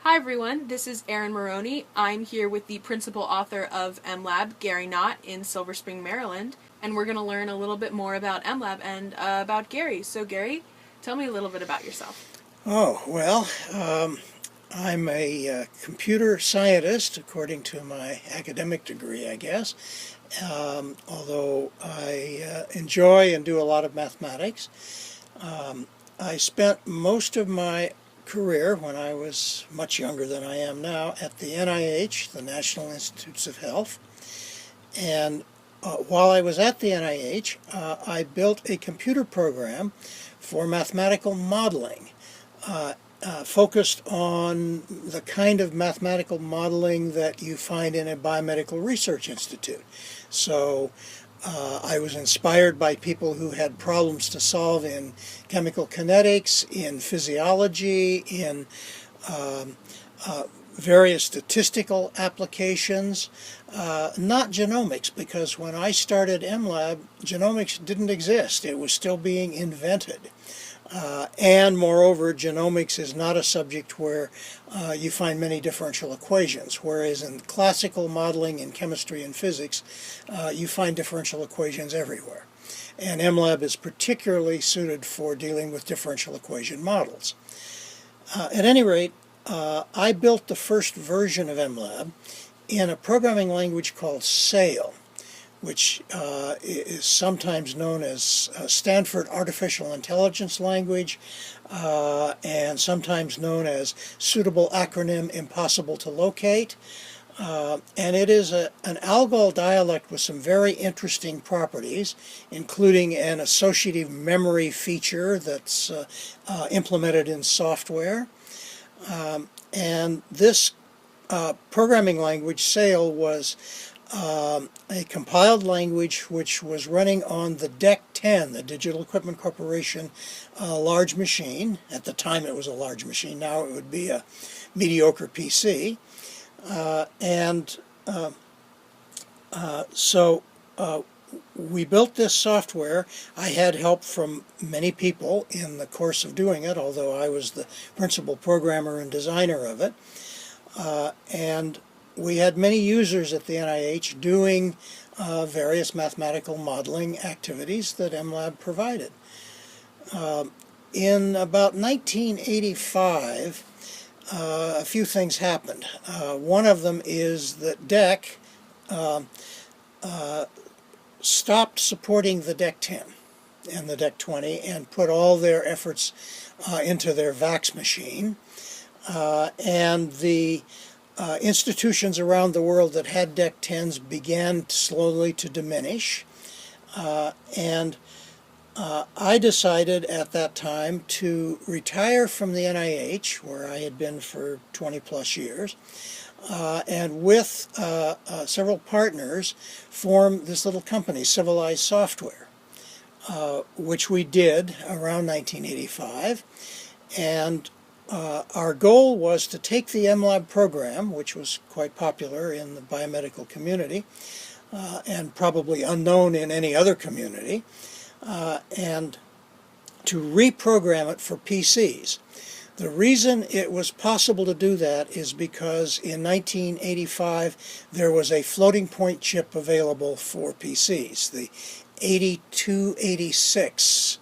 Hi everyone, this is Erin Maroney. I'm here with the principal author of MLAB, Gary Knott, in Silver Spring, Maryland, and we're going to learn a little bit more about MLAB and about Gary. So Gary, tell me a little bit about yourself. I'm a computer scientist, according to my academic degree, I guess, although I enjoy and do a lot of mathematics. I spent most of my career, when I was much younger than I am now, at the NIH, the National Institutes of Health. And while I was at the NIH, I built a computer program for mathematical modeling, focused on the kind of mathematical modeling that you find in a biomedical research institute. So I was inspired by people who had problems to solve in chemical kinetics, in physiology, in various statistical applications, not genomics, because when I started MLAB, genomics didn't exist. It was still being invented. And moreover, genomics is not a subject where you find many differential equations, whereas in classical modeling in chemistry and physics, you find differential equations everywhere. And MLAB is particularly suited for dealing with differential equation models. At any rate, I built the first version of MLAB in a programming language called SAIL, which is sometimes known as Stanford Artificial Intelligence Language, and sometimes known as Suitable Acronym Impossible to Locate. And it is an Algol dialect with some very interesting properties, including an associative memory feature that's implemented in software. And this programming language, SAIL, was a compiled language which was running on the DEC 10, the Digital Equipment Corporation large machine. At the time it was a large machine, now it would be a mediocre PC. So we built this software. I had help from many people in the course of doing it, although I was the principal programmer and designer of it. And we had many users at the NIH doing various mathematical modeling activities that MLAB provided. In about 1985, a few things happened. One of them is that DEC stopped supporting the DEC 10 and the DEC 20 and put all their efforts into their VAX machine. And the institutions around the world that had DEC 10s began slowly to diminish. I decided at that time to retire from the NIH, where I had been for 20 plus years, and with several partners form this little company, Civilized Software, which we did around 1985. And our goal was to take the MLAB program, which was quite popular in the biomedical community and probably unknown in any other community, and to reprogram it for PCs. The reason it was possible to do that is because in 1985 there was a floating point chip available for PCs. The 8286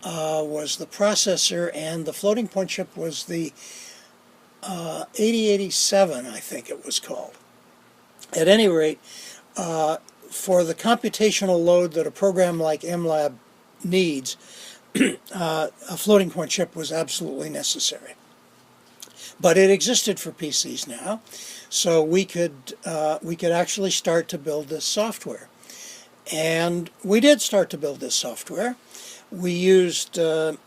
was the processor, and the floating point chip was the 8087, I think it was called. At any rate, for the computational load that a program like MLAB needs, a floating point chip was absolutely necessary. But it existed for PCs now, so we could actually start to build this software. And we did start to build this software. We used the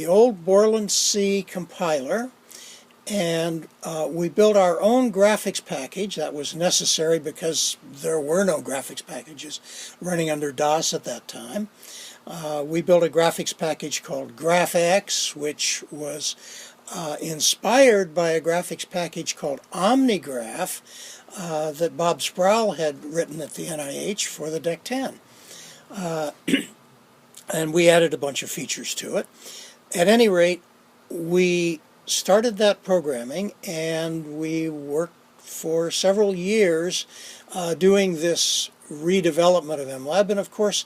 old Borland C compiler, and we built our own graphics package. That was necessary because there were no graphics packages running under DOS at that time. We built a graphics package called GraphX, which was inspired by a graphics package called OmniGraph that Bob Sproul had written at the NIH for the DEC 10. And we added a bunch of features to it. At any rate, we started that programming, and we worked for several years doing this redevelopment of MLAB. And of course,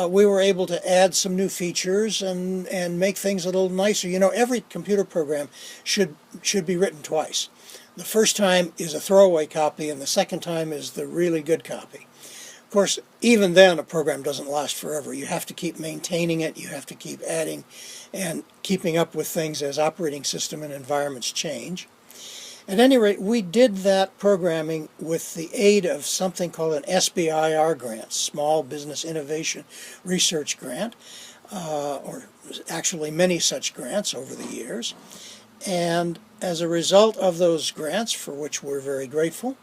we were able to add some new features and make things a little nicer. You know, every computer program should be written twice. The first time is a throwaway copy, and the second time is the really good copy. Of course, even then, a program doesn't last forever. You have to keep maintaining it. You have to keep adding and keeping up with things as operating system and environments change. At any rate, we did that programming with the aid of something called an SBIR grant, Small Business Innovation Research Grant, or actually many such grants over the years. And as a result of those grants, for which we're very grateful,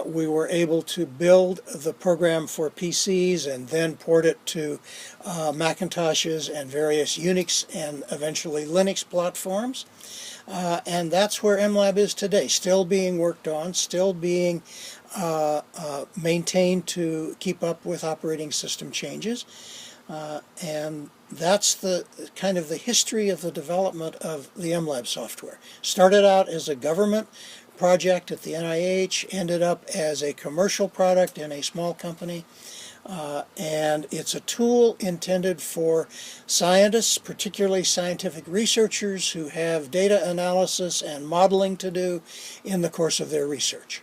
we were able to build the program for PCs and then port it to Macintoshes and various Unix and eventually Linux platforms. And that's where MLAB is today, still being worked on, still being maintained to keep up with operating system changes. And that's the kind of the history of the development of the MLAB software. Started out as a government project at the NIH, ended up as a commercial product in a small company. And it's a tool intended for scientists, particularly scientific researchers who have data analysis and modeling to do in the course of their research.